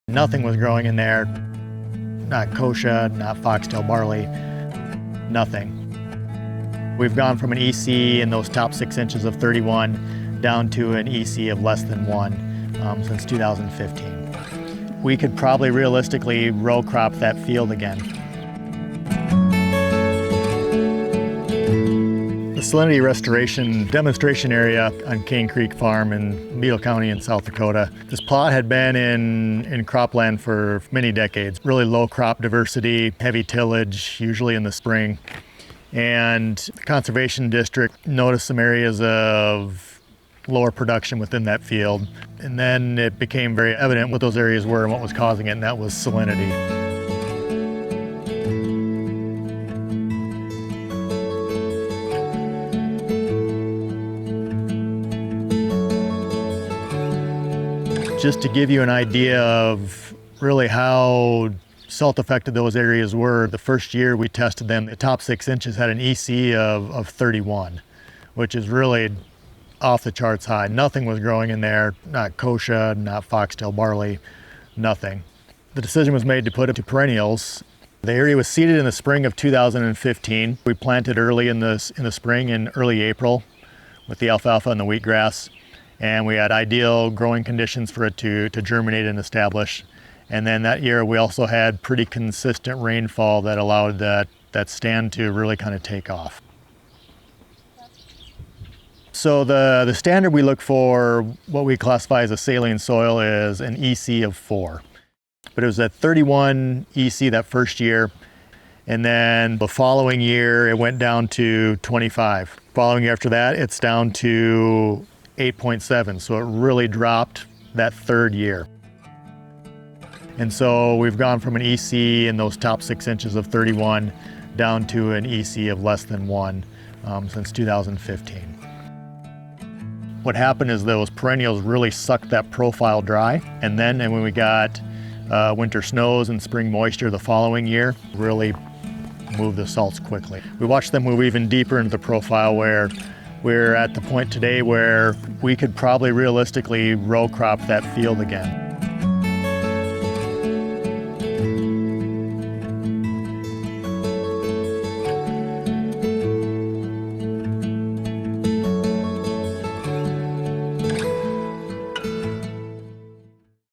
Nothing was growing in there, not kochia, not foxtail barley, nothing. We've gone from an EC in those top 6 inches of 31 down to an EC of less than 1 since 2015. We could probably realistically row crop that field again. The Salinity Restoration Demonstration Area on Cain Creek Farm in Beetle County in South Dakota. This plot had been in cropland for many decades. Really low crop diversity, heavy tillage, usually in the spring. And the Conservation District noticed some areas of lower production within that field. And then it became very evident what those areas were and what was causing it, and that was salinity. Just to give you an idea of really how salt affected those areas were, the first year we tested them, the top 6 inches had an EC of 31, which is really off the charts high. Nothing was growing in there, not kochia, not foxtail barley, nothing. The decision was made to put it to perennials. The area was seeded in the spring of 2015. We planted early in the spring, in early April, with the alfalfa and the wheatgrass. And we had ideal growing conditions for it to germinate and establish. And then that year we also had pretty consistent rainfall that allowed that stand to really kind of take off. So the standard we look for, what we classify as a saline soil, is an EC of 4. But it was at 31 EC that first year. And then the following year it went down to 25. Following year after that, it's down to 8.7, so it really dropped that third year. And so we've gone from an EC in those top 6 inches of 31 down to an EC of less than 1 since 2015. What happened is those perennials really sucked that profile dry, and when we got winter snows and spring moisture the following year, really moved the salts quickly. We watched them move even deeper into the profile, where we're at the point today where we could probably realistically row crop that field again.